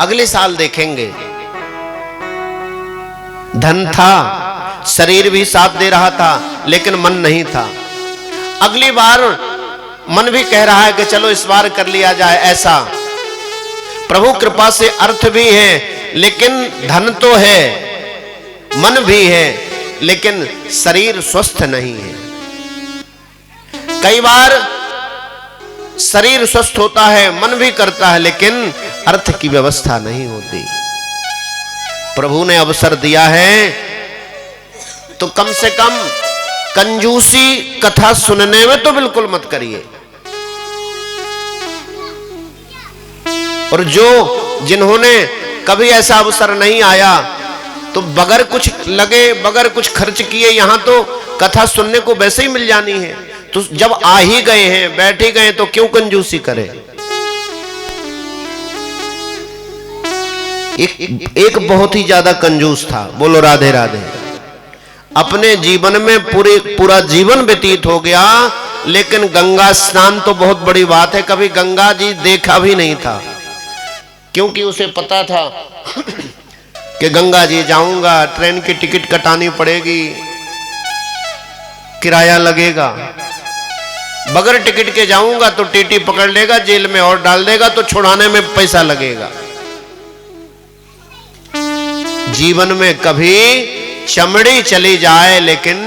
अगले साल देखेंगे। धन था, शरीर भी साथ दे रहा था, लेकिन मन नहीं था। अगली बार मन भी कह रहा है कि चलो इस बार कर लिया जाए ऐसा। प्रभु कृपा से अर्थ भी है, लेकिन धन तो है, मन भी है, लेकिन शरीर स्वस्थ नहीं है। कई बार शरीर स्वस्थ होता है, मन भी करता है, लेकिन अर्थ की व्यवस्था नहीं होती। प्रभु ने अवसर दिया है तो कम से कम कंजूसी कथा सुनने में तो बिल्कुल मत करिए। और जिन्होंने कभी ऐसा अवसर नहीं आया, तो बगैर कुछ लगे, बगैर कुछ खर्च किए यहां तो कथा सुनने को वैसे ही मिल जानी है। तो जब आ ही गए हैं, बैठ ही गए, तो क्यों कंजूसी करें। एक बहुत ही ज्यादा कंजूस था, बोलो राधे राधे। अपने जीवन में पूरा जीवन व्यतीत हो गया, लेकिन गंगा स्नान तो बहुत बड़ी बात है, कभी गंगा जी देखा भी नहीं था। क्योंकि उसे पता था कि गंगा जी जाऊंगा, ट्रेन की टिकट कटानी पड़ेगी, किराया लगेगा, बगैर टिकट के जाऊंगा तो टीटी पकड़ लेगा, जेल में और डाल देगा, तो छुड़ाने में पैसा लगेगा। जीवन में कभी चमड़ी चली जाए, लेकिन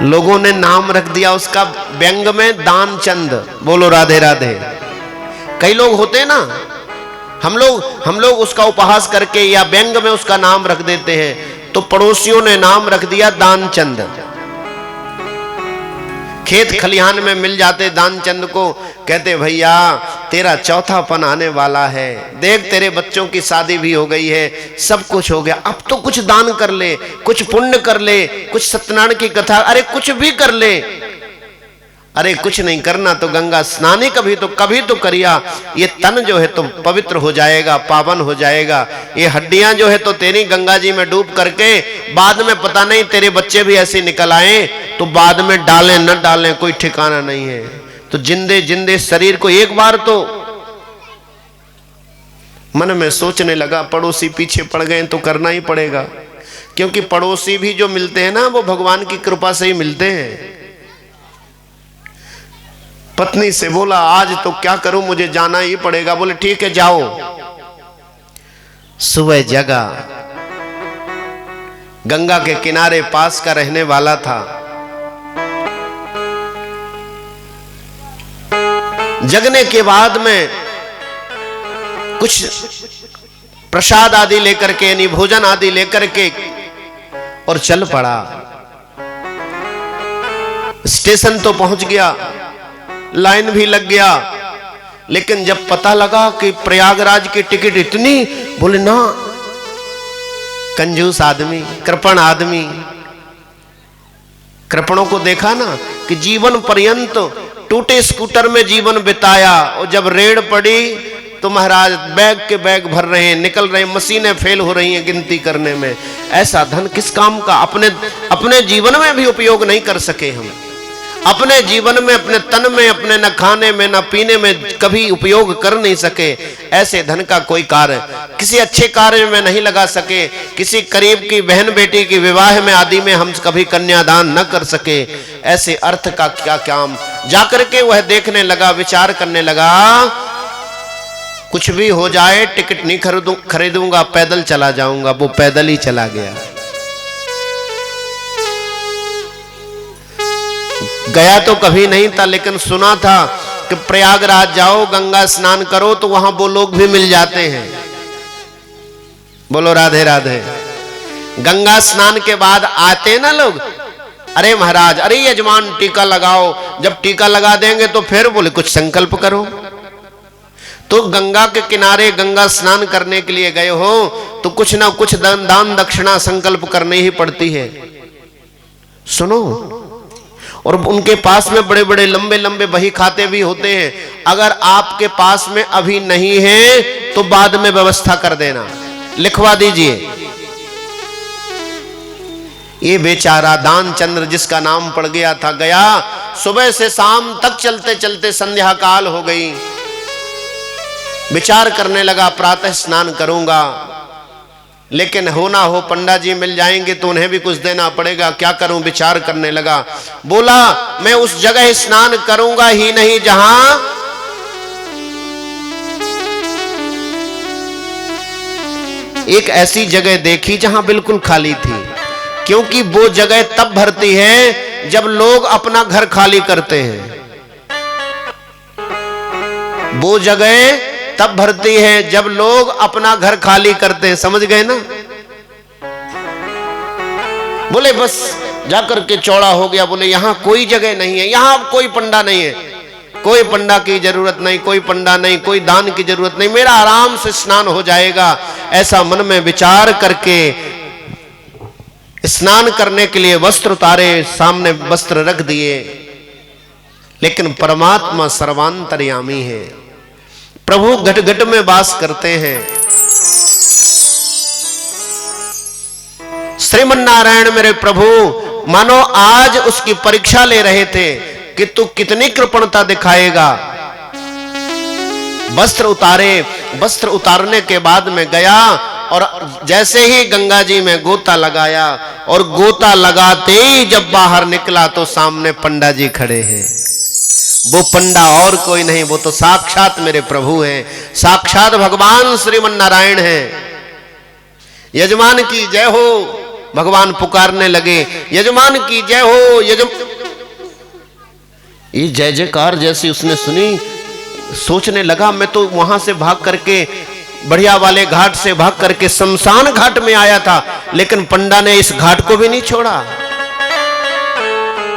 लोगों ने नाम रख दिया उसका व्यंग में दानचंद, बोलो राधे राधे। कई लोग होते हैं ना, हम लोग उसका उपहास करके या व्यंग में उसका नाम रख देते हैं, तो पड़ोसियों ने नाम रख दिया दानचंद। खेत खलिहान में मिल जाते दानचंद को, कहते भैया तेरा चौथापन आने वाला है, देख तेरे बच्चों की शादी भी हो गई है, सब कुछ हो गया, अब तो कुछ दान कर ले, कुछ पुण्य कर ले, कुछ सत्यनारायण की कथा, अरे कुछ भी कर ले। अरे कुछ नहीं करना तो गंगा स्नान ही कभी तो करिया, ये तन जो है तो पवित्र हो जाएगा, पावन हो जाएगा। ये हड्डियां जो है तो तेरी गंगा जी में डूब करके बाद में पता नहीं तेरे बच्चे भी ऐसे निकल आए, तो बाद में डालें न डालें कोई ठिकाना नहीं है। तो जिंदे जिंदे शरीर को एक बार तो मन में सोचने लगा, पड़ोसी पीछे पड़ गए तो करना ही पड़ेगा, क्योंकि पड़ोसी भी जो मिलते हैं ना, वो भगवान की कृपा से ही मिलते हैं। पत्नी से बोला आज तो क्या करूं, मुझे जाना ही पड़ेगा। बोले ठीक है जाओ। सुबह जगा, गंगा के किनारे पास का रहने वाला था। जगने के बाद में कुछ प्रसाद आदि लेकर के, यानी भोजन आदि लेकर के, और चल पड़ा। स्टेशन तो पहुंच गया, लाइन भी लग गया, लेकिन जब पता लगा कि प्रयागराज की टिकट इतनी, बोले ना, कंजूस आदमी, कृपण आदमी। कृपणों को देखा ना कि जीवन पर्यंत टूटे स्कूटर में जीवन बिताया, और जब रेड पड़ी तो महाराज बैग के बैग भर रहे हैं, निकल रहे हैं, मशीनें फेल हो रही हैं गिनती करने में। ऐसा धन किस काम का, अपने जीवन में भी उपयोग नहीं कर सके हम। अपने जीवन में, अपने तन में, अपने न खाने में न पीने में कभी उपयोग कर नहीं सके। ऐसे धन का कोई कार्य किसी अच्छे कार्य में नहीं लगा सके, किसी करीब की बहन बेटी की विवाह में आदि में हम कभी कन्यादान न कर सके। ऐसे अर्थ का क्या काम। जाकर के वह देखने लगा, विचार करने लगा, कुछ भी हो जाए टिकट नहीं खरीदूंगा, पैदल चला जाऊंगा। वो पैदल ही चला गया। गया तो कभी नहीं था, लेकिन सुना था कि प्रयागराज जाओ, गंगा स्नान करो, तो वहां वो लोग भी मिल जाते हैं। बोलो राधे राधे। गंगा स्नान के बाद आते ना लोग, अरे महाराज, अरे यजमान टीका लगाओ। जब टीका लगा देंगे तो फिर बोले कुछ संकल्प करो। तो गंगा के किनारे गंगा स्नान करने के लिए गए हो तो कुछ ना कुछ दान दक्षिणा संकल्प करनी ही पड़ती है। सुनो, और उनके पास में बड़े बड़े लंबे लंबे बही खाते भी होते हैं। अगर आपके पास में अभी नहीं है तो बाद में व्यवस्था कर देना, लिखवा दीजिए। ये बेचारा दानचंद्र जिसका नाम पड़ गया था, गया, सुबह से शाम तक चलते चलते संध्या काल हो गई। विचार करने लगा, प्रातः स्नान करूंगा, लेकिन हो ना हो पंडा जी मिल जाएंगे तो उन्हें भी कुछ देना पड़ेगा, क्या करूं। विचार करने लगा, बोला मैं उस जगह स्नान करूंगा ही नहीं जहां एक ऐसी जगह देखी जहां बिल्कुल खाली थी, क्योंकि वो जगह तब भरती है जब लोग अपना घर खाली करते हैं। वो जगह तब भरती है जब लोग अपना घर खाली करते हैं, समझ गए ना। बोले बस जाकर के चौड़ा हो गया, बोले यहां कोई जगह नहीं है, यहां कोई पंडा नहीं है, कोई पंडा की जरूरत नहीं, कोई पंडा नहीं, कोई दान की जरूरत नहीं, मेरा आराम से स्नान हो जाएगा। ऐसा मन में विचार करके स्नान करने के लिए वस्त्र उतारे, सामने वस्त्र रख दिए। लेकिन परमात्मा सर्वांतर्यामी है, प्रभु घट घट में वास करते हैं। श्रीमन नारायण मेरे प्रभु मानो आज उसकी परीक्षा ले रहे थे कि तू कितनी कृपणता दिखाएगा। वस्त्र उतारे, वस्त्र उतारने के बाद में गया और जैसे ही गंगा जी में गोता लगाया और गोता लगाते ही जब बाहर निकला तो सामने पंडा जी खड़े हैं। वो पंडा और कोई नहीं, वो तो साक्षात मेरे प्रभु हैं, साक्षात भगवान श्रीमन नारायण हैं। यजमान की जय हो, भगवान पुकारने लगे, यजमान की जय हो। ये जय जयकार जैसी उसने सुनी, सोचने लगा मैं तो वहां से भाग करके बढ़िया वाले घाट से भाग करके शमशान घाट में आया था, लेकिन पंडा ने इस घाट को भी नहीं छोड़ा।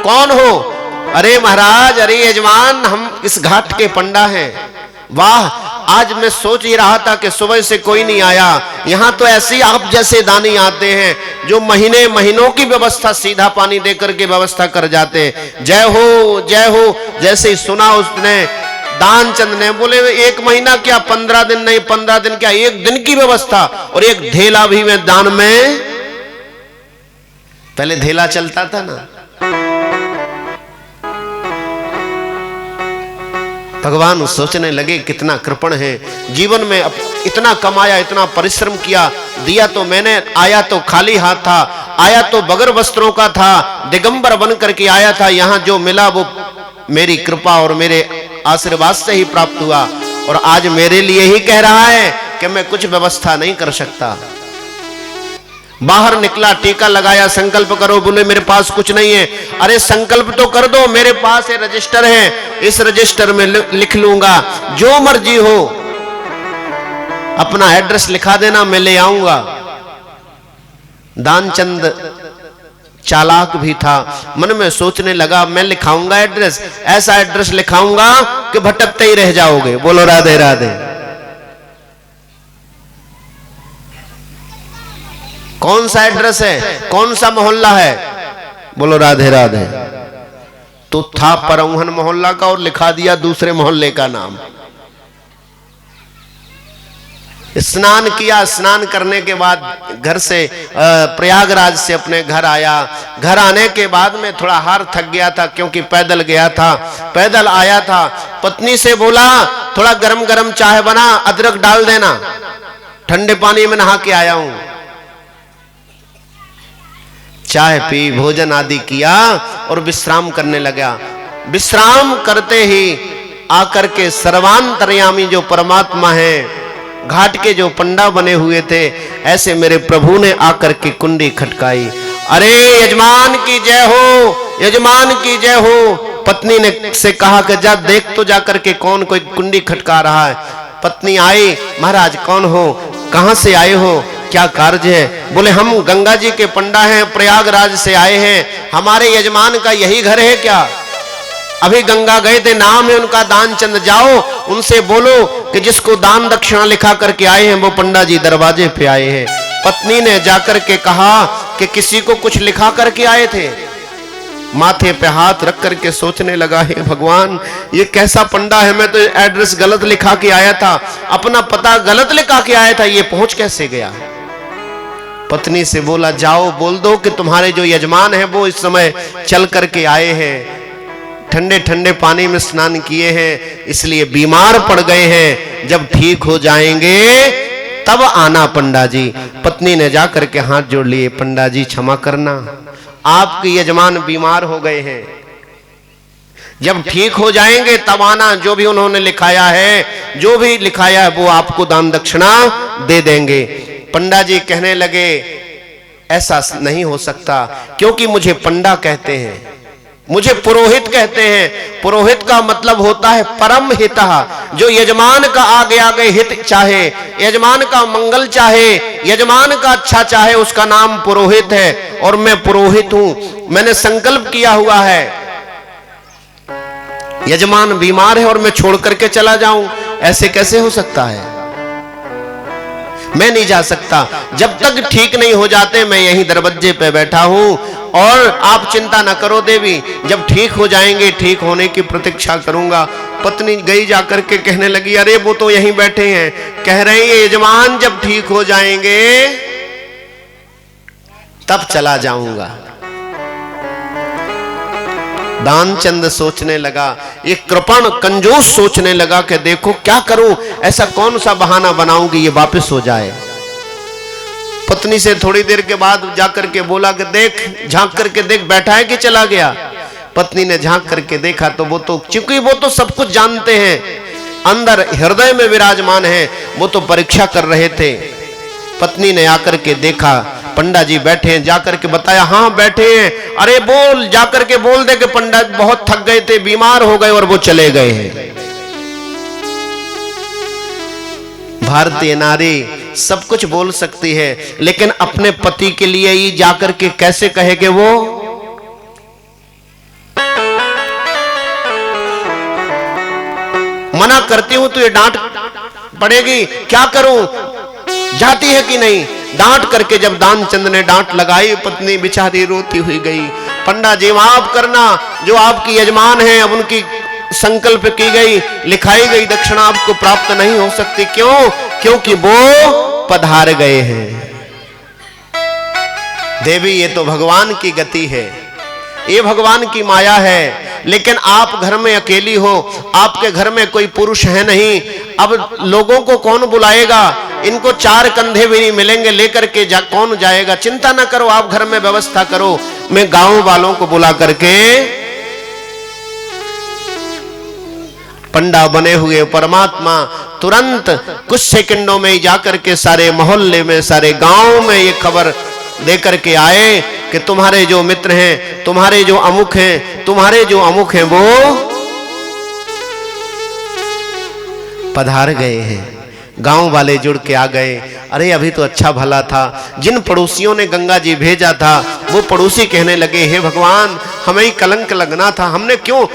कौन हो? अरे महाराज, अरे यजमान, हम इस घाट के पंडा हैं। वाह, आज मैं सोच ही रहा था कि सुबह से कोई नहीं आया, यहां तो ऐसे आप जैसे दानी आते हैं जो महीने महीनों की व्यवस्था सीधा पानी देकर के व्यवस्था कर जाते। जय हो जय हो। जैसे ही सुना उसने दानचंद ने, बोले 1 महीना क्या, 15 दिन नहीं, 15 दिन क्या, 1 दिन की व्यवस्था और 1 धेला भी मैं दान में। पहले धेला चलता था ना। भगवान सोचने लगे कितना कृपण है, जीवन में इतना कमाया, इतना परिश्रम किया, दिया तो मैंने, आया तो खाली हाथ था, आया तो बगैर वस्त्रों का था, दिगंबर बन करके आया था, यहां जो मिला वो मेरी कृपा और मेरे आशीर्वाद से ही प्राप्त हुआ, और आज मेरे लिए ही कह रहा है कि मैं कुछ व्यवस्था नहीं कर सकता। बाहर निकला, टीका लगाया, संकल्प करो। बोले मेरे पास कुछ नहीं है। अरे संकल्प तो कर दो, मेरे पास ये रजिस्टर है, इस रजिस्टर में लिख लूंगा, जो मर्जी हो अपना एड्रेस लिखा देना, मैं ले आऊंगा। दानचंद चालाक भी था, मन में सोचने लगा मैं लिखाऊंगा एड्रेस, ऐसा एड्रेस लिखाऊंगा कि भटकते ही रह जाओगे। बोलो राधे राधे। कौन सा एड्रेस है, कौन सा मोहल्ला है? बोलो राधे राधे। तो था परौहन मोहल्ला का और लिखा दिया दूसरे मोहल्ले का नाम। स्नान किया, स्नान करने के बाद घर से प्रयागराज से अपने घर आया। घर आने के बाद में थोड़ा हार थक गया था, क्योंकि पैदल गया था, पैदल आया था। पत्नी से बोला थोड़ा गरम गरम चाय बना, अदरक डाल देना, ठंडे पानी में नहा के आया हूं। चाय पी, भोजन आदि किया और विश्राम करने लगा। विश्राम करते ही आकर के सर्वांतर्यामी जो परमात्मा है, घाट के जो पंडा बने हुए थे, ऐसे मेरे प्रभु ने आकर के कुंडी खटकाई। अरे यजमान की जय हो, यजमान की जय हो। पत्नी ने से कहा कि जा देख तो जाकर के कौन कोई कुंडी खटका रहा है। पत्नी आई, महाराज कौन हो, कहां से आए हो, क्या कार्य है? बोले हम गंगा जी के पंडा हैं, प्रयागराज से आए हैं, हमारे यजमान का यही घर है क्या? अभी गंगा गए थे, नाम है उनका दानचंद, जाओ उनसे बोलो कि जिसको दान दक्षिणा लिखा करके आए हैं वो पंडा जी दरवाजे पे आए हैं। पत्नी ने जाकर के कहा कि किसी को कुछ लिखा करके आए थे। माथे पे हाथ रख करके सोचने लगा, हे भगवान ये कैसा पंडा है, मैं तो एड्रेस गलत लिखा के आया था, अपना पता गलत लिखा के आया था, ये पहुंच कैसे गया? पत्नी से बोला जाओ बोल दो कि तुम्हारे जो यजमान हैं वो इस समय चल करके आए हैं, ठंडे ठंडे पानी में स्नान किए हैं, इसलिए बीमार पड़ गए हैं, जब ठीक हो जाएंगे तब आना पंडा जी। पत्नी ने जाकर के हाथ जोड़ लिए, पंडा जी क्षमा करना, आपके यजमान बीमार हो गए हैं, जब ठीक हो जाएंगे तब आना, जो भी उन्होंने लिखाया है, जो भी लिखाया है वो आपको दान दक्षिणा दे देंगे। पंडा जी कहने लगे ऐसा नहीं हो सकता, क्योंकि मुझे पंडा कहते हैं, मुझे पुरोहित कहते हैं। पुरोहित का मतलब होता है परम हितः, जो यजमान का आगे आगे हित चाहे, यजमान का मंगल चाहे, यजमान का अच्छा चाहे, उसका नाम पुरोहित है। और मैं पुरोहित हूं, मैंने संकल्प किया हुआ है, यजमान बीमार है और मैं छोड़ करके चला जाऊं, ऐसे कैसे हो सकता है? मैं नहीं जा सकता, जब तक ठीक नहीं हो जाते मैं यहीं दरवाजे पे बैठा हूं। और आप चिंता न करो देवी, जब ठीक हो जाएंगे ठीक होने की प्रतीक्षा करूंगा। पत्नी गई जाकर के कहने लगी, अरे वो तो यहीं बैठे हैं, कह रहे हैं यजमान जब ठीक हो जाएंगे तब चला जाऊंगा। दानचंद सोचने लगा, ये कृपण कंजूस सोचने लगा कि देखो क्या करूं, ऐसा कौन सा बहाना बनाऊं कि ये वापस हो जाए। पत्नी से थोड़ी देर के बाद जाकर के बोला कि देख, झांक करके देख बैठा है कि चला गया। पत्नी ने झांक करके देखा तो वो तो, चूंकि वो तो सब कुछ जानते हैं, अंदर हृदय में विराजमान है, वो तो परीक्षा कर रहे थे। पत्नी ने आकर के देखा पंडा जी बैठे हैं, जाकर के बताया हाँ बैठे हैं। अरे बोल, जाकर के बोल दे कि पंडा बहुत थक गए थे, बीमार हो गए और वो चले गए हैं। भारतीय नारी सब कुछ बोल सकती है, लेकिन अपने पति के लिए ही जाकर के कैसे कहे कि वो मना करती हूं तो ये डांट पड़ेगी, क्या करूं, जाती है कि नहीं। डांट करके जब दानचंद ने डांट लगाई, पत्नी बेचारी रोती हुई गई। पंडा जी माफ करना, जो आपकी यजमान है, अब उनकी संकल्प की गई, लिखाई गई दक्षिणा आपको प्राप्त नहीं हो सकती। क्यों? क्योंकि वो पधार गए हैं। देवी ये तो भगवान की गति है, ये भगवान की माया है। लेकिन आप घर में अकेली हो, आपके घर में कोई पुरुष है नहीं, अब लोगों को कौन बुलाएगा, इनको चार कंधे भी नहीं मिलेंगे, लेकर के कौन जाएगा। चिंता ना करो, आप घर में व्यवस्था करो, मैं गांव वालों को बुला करके, पंडा बने हुए परमात्मा तुरंत कुछ सेकंडों में ही जाकर के सारे मोहल्ले में, सारे गांव में ये खबर देकर के आए कि तुम्हारे जो मित्र हैं, तुम्हारे जो अमुख हैं, तुम्हारे जो अमुख हैं वो पधार गए हैं। गांव वाले जुड़ के आ गए। अरे अभी तो अच्छा भला था, जिन पड़ोसियों ने गंगा जी भेजा था वो पड़ोसी कहने लगे, हे भगवान हमें ही कलंक लगना था, हमने क्यों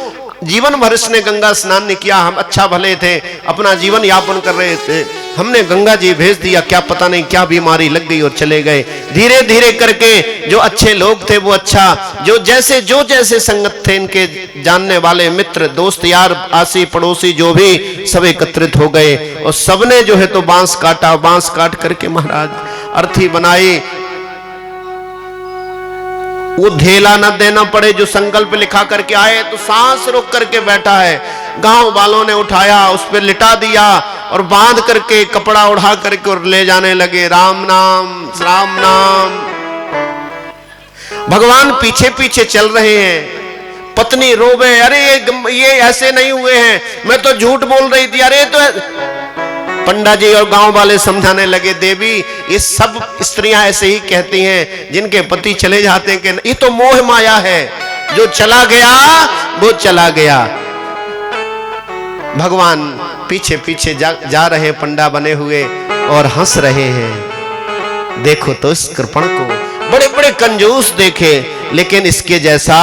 जीवन भर इसने गंगा स्नान नहीं किया, हम अच्छा भले थे, अपना जीवन यापन कर रहे थे, हमने गंगा जी भेज दिया, क्या पता नहीं क्या बीमारी लग गई और चले गए। धीरे धीरे करके जो अच्छे लोग थे वो अच्छा, जो जैसे संगत थे, इनके जानने वाले मित्र दोस्त यार आसी पड़ोसी जो भी सब एकत्रित हो गए और सबने जो है तो बांस काटा, बांस काट करके महाराज अर्थी बनाई। वो ढेला न देना पड़े, जो संकल्प लिखा करके आए तो सांस रोक करके बैठा है। गांव वालों ने उठाया, उस पर लिटा दिया और बांध करके कपड़ा उड़ा करके और ले जाने लगे। राम नाम राम नाम। भगवान पीछे पीछे चल रहे हैं। पत्नी रोवे, अरे ये ऐसे नहीं हुए हैं, मैं तो झूठ बोल रही थी, अरे तो पंडा जी और गांव वाले समझाने लगे, देवी ये सब स्त्रियां ऐसे ही कहती हैं, जिनके पति चले जाते हैं कि ये तो मोह माया है, जो चला गया वो चला गया। भगवान पीछे पीछे जा रहे पंडा बने हुए और हंस रहे हैं। देखो तो इस कृपण को, बड़े बड़े कंजूस देखे, लेकिन इसके जैसा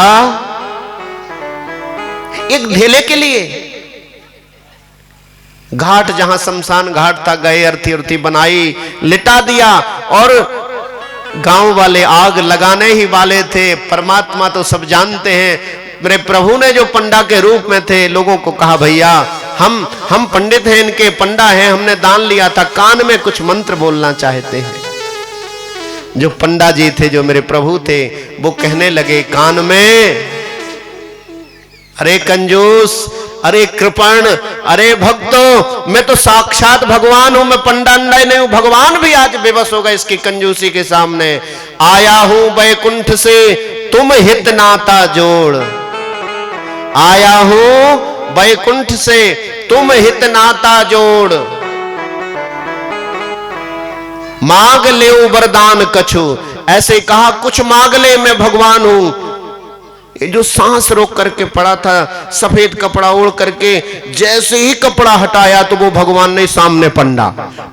एक ढेले के लिए घाट, जहां शमशान घाट था, गए, अर्थी अर्थी बनाई, लिटा दिया और गांव वाले आग लगाने ही वाले थे। परमात्मा तो सब जानते हैं, मेरे प्रभु ने जो पंडा के रूप में थे लोगों को कहा, भैया हम पंडित हैं, इनके पंडा हैं, हमने दान लिया था, कान में कुछ मंत्र बोलना चाहते हैं। जो पंडा जी थे, जो मेरे प्रभु थे, वो कहने लगे कान में, अरे कंजूस, अरे कृपण, अरे भक्तों, मैं तो साक्षात भगवान हूं, मैं पंडा नहीं हूं। भगवान भी आज बेबस होगा इसकी कंजूसी के सामने। आया हूं बैकुंठ से तुम हित नाता जोड़, आया हूं बैकुंठ से तुम हित नाता जोड़, मांग ले वरदान कछु। ऐसे कहा कुछ मांग ले, मैं भगवान हूं। ये जो सांस रोक करके पड़ा था, सफेद कपड़ा ओढ़ करके, जैसे ही कपड़ा हटाया तो वो भगवान ने सामने पंडा,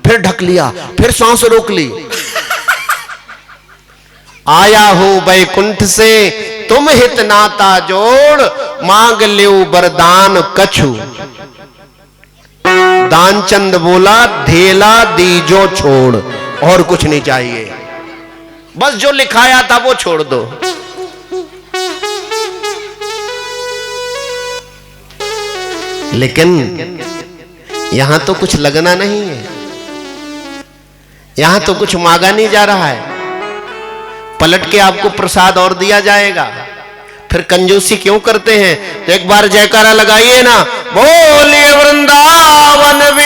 फिर ढक लिया, फिर सांस रोक ली। आया हूं बैकुंठ से तुम हित नाता जोड़, मांग ले वरदान कछु। दानचंद बोला धेला दीजो छोड़, और कुछ नहीं चाहिए, बस जो लिखाया था वो छोड़ दो। लेकिन यहां तो कुछ लगना नहीं है, यहां तो कुछ मांगा नहीं जा रहा है। पलट के आपको प्रसाद और दिया जाएगा, फिर कंजूसी क्यों करते हैं? तो एक बार जयकारा लगाइए ना, बोलिए वृंदावन